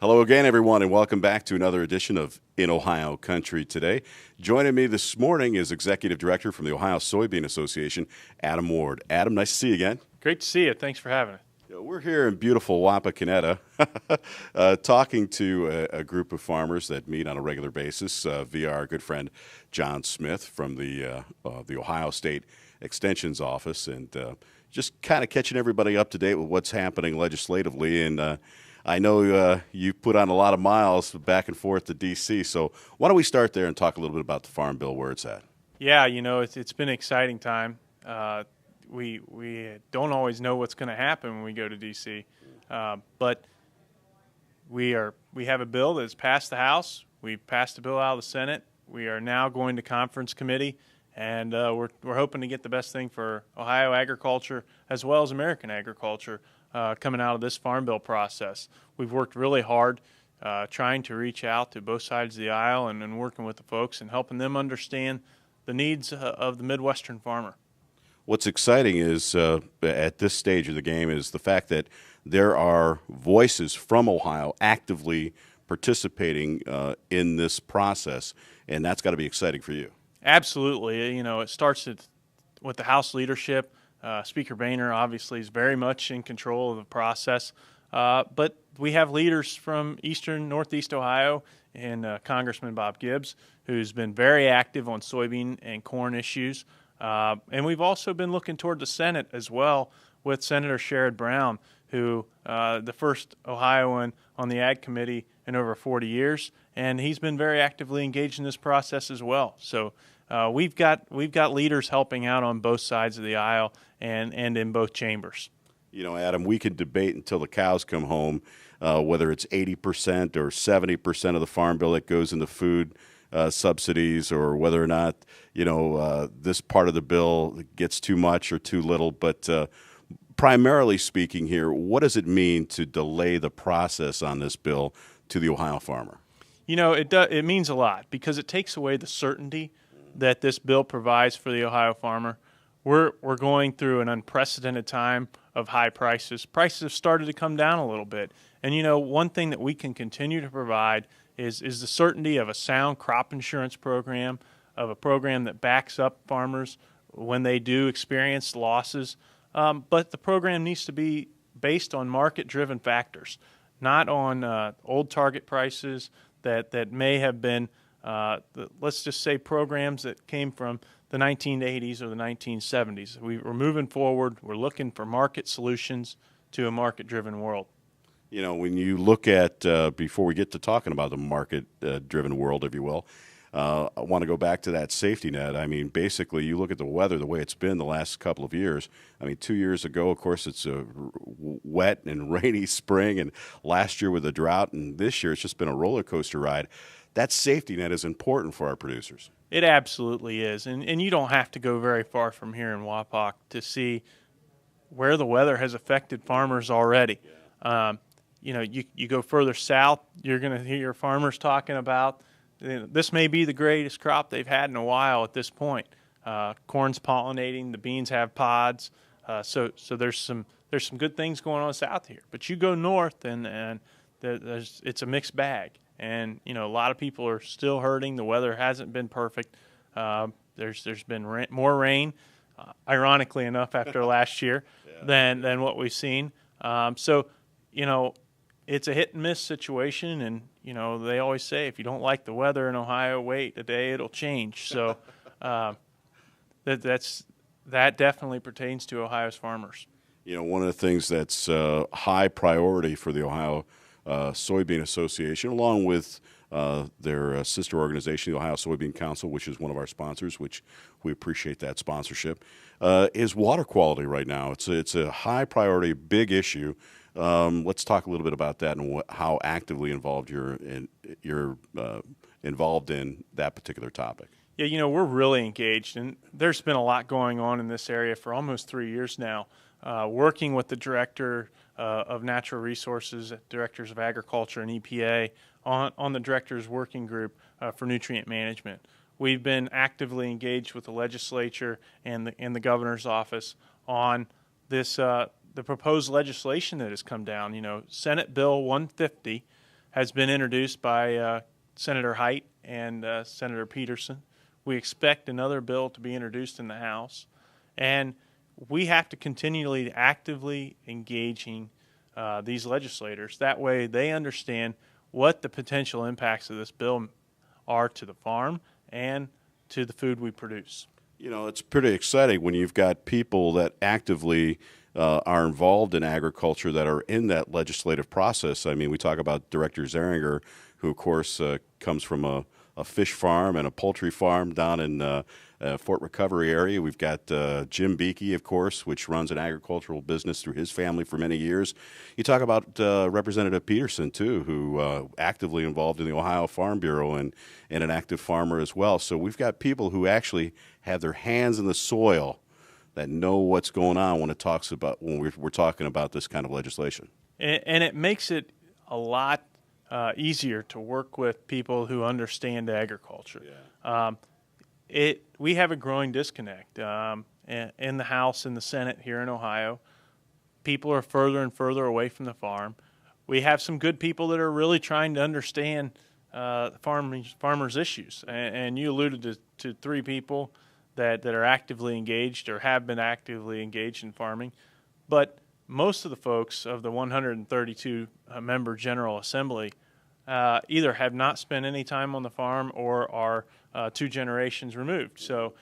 Hello again, everyone, and welcome back to another edition of In Ohio Country Today. Joining me this morning is Executive Director from the Ohio Soybean Association, Adam Ward. Adam, nice to see you again. Great to see you. Thanks for having us. We're here in beautiful Wapakoneta talking to a group of farmers that meet on a regular basis via our good friend John Smith from the Ohio State Extension's office, and just kind of catching everybody up to date with what's happening legislatively. And I know you put on a lot of miles back and forth to D.C., so why don't we start there and talk a little bit about the Farm Bill, where it's at? Yeah, it's been an exciting time. We don't always know what's going to happen when we go to D.C., but we have a bill that's passed the House. We passed a bill out of the Senate. We are now going to conference committee, and we're hoping to get the best thing for Ohio agriculture as well as American agriculture coming out of this Farm Bill process. We've worked really hard trying to reach out to both sides of the aisle and working with the folks and helping them understand the needs of the Midwestern farmer. What's exciting is at this stage of the game is the fact that there are voices from Ohio actively participating in this process, and that's got to be exciting for you. Absolutely. It starts with the House leadership. Speaker Boehner obviously is very much in control of the process, but we have leaders from northeast Ohio, and Congressman Bob Gibbs, who's been very active on soybean and corn issues. And we've also been looking toward the Senate as well with Senator Sherrod Brown, who the first Ohioan on the Ag Committee in over 40 years, and he's been very actively engaged in this process as well. So we've got leaders helping out on both sides of the aisle and in both chambers. Adam, we could debate until the cows come home whether it's 80% or 70% of the Farm Bill that goes into food subsidies, or whether or not this part of the bill gets too much or too little. But primarily speaking here, what does it mean to delay the process on this bill to the Ohio farmer? It means a lot because it takes away the certainty that this bill provides for the Ohio farmer. We're going through an unprecedented time of high prices. Prices have started to come down a little bit. And, one thing that we can continue to provide is the certainty of a sound crop insurance program, of a program that backs up farmers when they do experience losses. But the program needs to be based on market-driven factors, not on old target prices that may have been, let's just say, programs that came from the 1980s or the 1970s. We're moving forward. We're looking for market solutions to a market-driven world. When you look at, before we get to talking about the market-driven world, if you will, I want to go back to that safety net. I mean, basically, you look at the weather, the way it's been the last couple of years. I mean, 2 years ago, of course, it's a wet and rainy spring, and last year with a drought, and this year it's just been a roller coaster ride. That safety net is important for our producers. It absolutely is, and you don't have to go very far from here in Wapak to see where the weather has affected farmers already. You go further south, you're going to hear farmers talking about this may be the greatest crop they've had in a while at this point. Corn's pollinating, the beans have pods, so there's some good things going on south here. But you go north, and it's a mixed bag, and a lot of people are still hurting. The weather hasn't been perfect. There's been more rain, ironically enough, after last year than what we've seen. It's a hit and miss situation, and they always say if you don't like the weather in Ohio, wait a day, it'll change. So that definitely pertains to Ohio's farmers. One of the things that's high priority for the Ohio Soybean Association, along with their sister organization, the Ohio Soybean Council, which is one of our sponsors, which we appreciate that sponsorship, is water quality right now. It's a high priority, big issue. Let's talk a little bit about that and how actively involved you're involved in that particular topic. Yeah, we're really engaged, and there's been a lot going on in this area for almost 3 years now, working with the Director of Natural Resources, Directors of Agriculture and EPA on the Directors Working Group for Nutrient Management. We've been actively engaged with the legislature and the governor's office on this the proposed legislation that has come down. Senate Bill 150 has been introduced by Senator Height and Senator Peterson. We expect another bill to be introduced in the House, and we have to continually actively engaging these legislators. That way they understand what the potential impacts of this bill are to the farm and to the food we produce. You know, it's pretty exciting when you've got people that actively are involved in agriculture that are in that legislative process. I mean, we talk about Director Zeringer, who, of course, comes from a fish farm and a poultry farm down in Fort Recovery area. We've got Jim Beakey, of course, which runs an agricultural business through his family for many years. You talk about Representative Peterson, too, who actively involved in the Ohio Farm Bureau and an active farmer as well. So we've got people who actually have their hands in the soil that know what's going on when we're talking about this kind of legislation. And it makes it a lot easier to work with people who understand agriculture. Yeah. We have a growing disconnect in the House and the Senate here in Ohio. People are further and further away from the farm. We have some good people that are really trying to understand farmers' issues. And you alluded to three people that are actively engaged or have been actively engaged in farming. But most of the folks of the 132-member General Assembly either have not spent any time on the farm or are 2 generations removed. So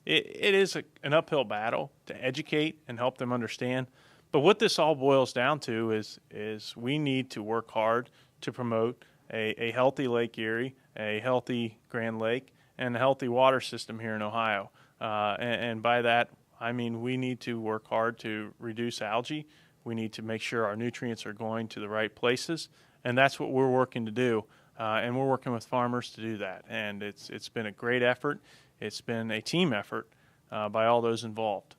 it is an uphill battle to educate and help them understand. But what this all boils down to is we need to work hard to promote a healthy Lake Erie, a healthy Grand Lake, and a healthy water system here in Ohio. And by that, I mean we need to work hard to reduce algae. We need to make sure our nutrients are going to the right places, and that's what we're working to do. And we're working with farmers to do that. And it's been a great effort. It's been a team effort by all those involved.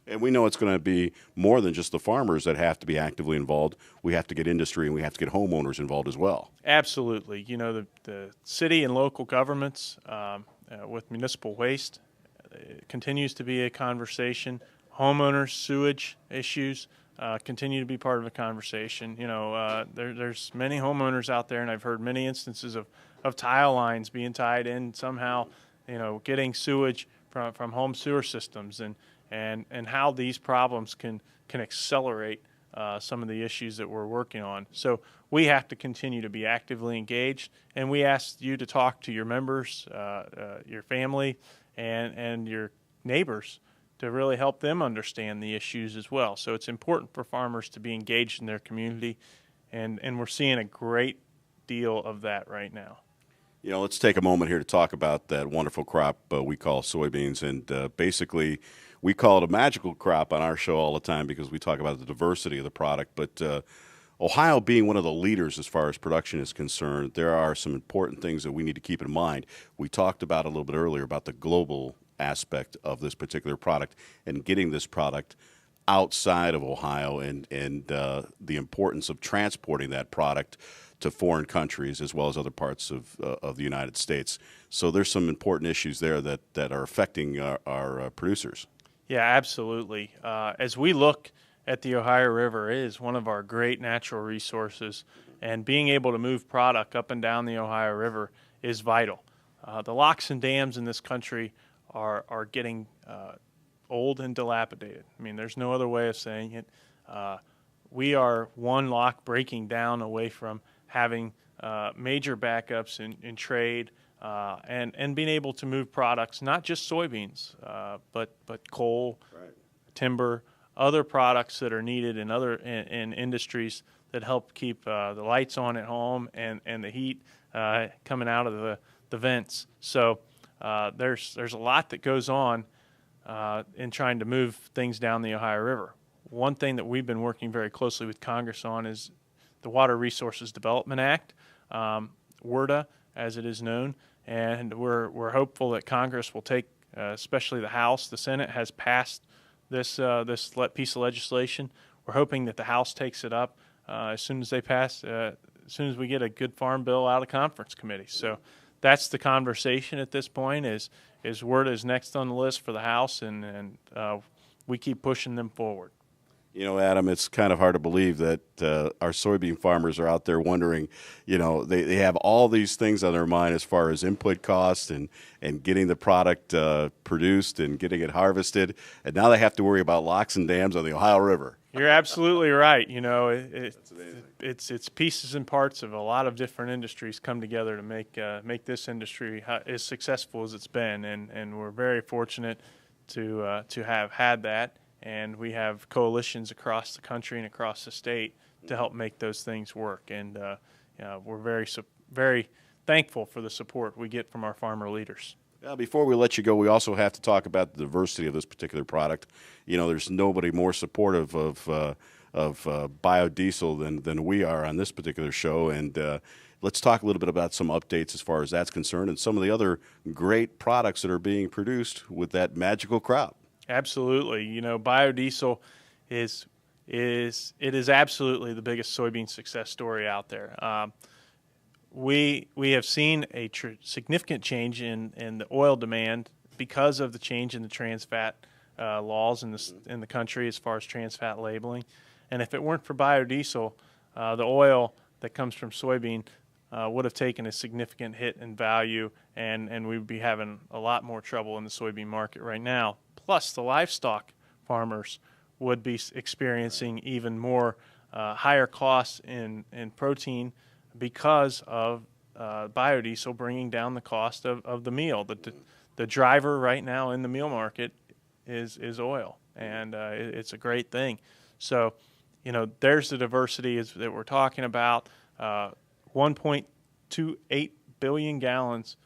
And we know it's going to be more than just the farmers that have to be actively involved. We have to get industry and we have to get homeowners involved as well. Absolutely. You know, the city and local governments with municipal waste continues to be a conversation. Homeowners, sewage issues continue to be part of a conversation. You know, there's many homeowners out there, and I've heard many instances of tile lines being tied in somehow, you know, getting sewage from home sewer systems and how these problems can accelerate some of the issues that we're working on. So we have to continue to be actively engaged, and we ask you to talk to your members, your family, and your neighbors to really help them understand the issues as well. So it's important for farmers to be engaged in their community, and we're seeing a great deal of that right now. You know, let's take a moment here to talk about that wonderful crop we call soybeans. And basically, we call it a magical crop on our show all the time because we talk about the diversity of the product. But Ohio being one of the leaders as far as production is concerned, there are some important things that we need to keep in mind. We talked about a little bit earlier about the global aspect of this particular product and getting this product outside of Ohio and the importance of transporting that product to foreign countries as well as other parts of the United States. So there's some important issues there that are affecting our producers. Yeah, absolutely. As we look at the Ohio River, it is one of our great natural resources, and being able to move product up and down the Ohio River is vital. The locks and dams in this country are getting old and dilapidated. I mean, there's no other way of saying it. We are one lock breaking down away from having major backups in trade and being able to move products, not just soybeans, but coal, right, timber, other products that are needed in industries that help keep the lights on at home and the heat coming out of the vents. So there's a lot that goes on in trying to move things down the Ohio River. One thing that we've been working very closely with Congress on is the Water Resources Development Act, WRDA, as it is known, and we're hopeful that Congress will take, especially the House. The Senate has passed this piece of legislation. We're hoping that the House takes it up as soon as they pass, as soon as we get a good farm bill out of conference committee. So that's the conversation at this point. Is WRDA is next on the list for the House, and we keep pushing them forward. You know, Adam, it's kind of hard to believe that our soybean farmers are out there wondering, you know, they have all these things on their mind as far as input costs and getting the product produced and getting it harvested. And now they have to worry about locks and dams on the Ohio River. You're absolutely right. You know, it's pieces and parts of a lot of different industries come together to make this industry as successful as it's been, and we're very fortunate to have had that. And we have coalitions across the country and across the state to help make those things work. And we're very thankful for the support we get from our farmer leaders. Before we let you go, we also have to talk about the diversity of this particular product. You know, there's nobody more supportive of biodiesel than we are on this particular show. And let's talk a little bit about some updates as far as that's concerned and some of the other great products that are being produced with that magical crop. Absolutely. You know, biodiesel is absolutely the biggest soybean success story out there. We have seen a significant change in the oil demand because of the change in the trans fat laws in the country as far as trans fat labeling. And if it weren't for biodiesel, the oil that comes from soybean would have taken a significant hit in value, and we'd be having a lot more trouble in the soybean market right now. Plus, the livestock farmers would be experiencing even more higher costs in protein because of biodiesel bringing down the cost of the meal. The driver right now in the meal market is oil, and it's a great thing. So, you know, there's the diversity that we're talking about. 1.28 billion gallons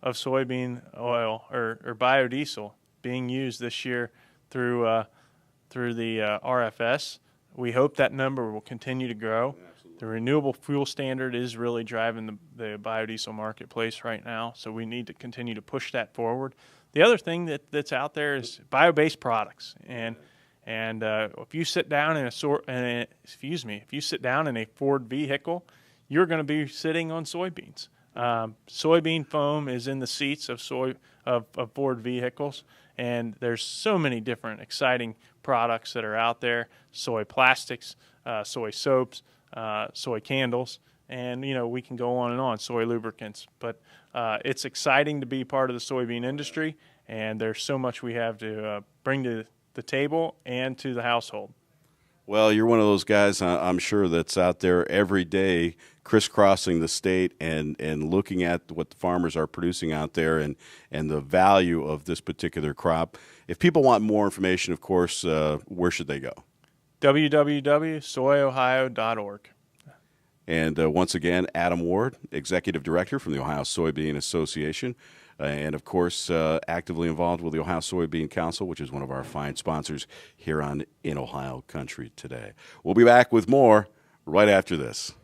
of soybean oil or biodiesel being used this year through the RFS. We hope that number will continue to grow. Absolutely. The renewable fuel standard is really driving the biodiesel marketplace right now, so we need to continue to push that forward. The other thing that's out there is bio-based products, and if you sit down in if you sit down in a Ford vehicle, you're going to be sitting on soybeans. Soybean foam is in the seats of Ford vehicles, and there's so many different exciting products that are out there: soy plastics, soy soaps, soy candles, and you know, we can go on and on. Soy lubricants, but it's exciting to be part of the soybean industry, and there's so much we have to bring to the table and to the household. Well, you're one of those guys, I'm sure, that's out there every day crisscrossing the state and looking at what the farmers are producing out there and the value of this particular crop. If people want more information, of course, where should they go? www.soyohio.org. And once again, Adam Ward, Executive Director from the Ohio Soybean Association, and of course, actively involved with the Ohio Soybean Council, which is one of our fine sponsors here on In Ohio Country today. We'll be back with more right after this.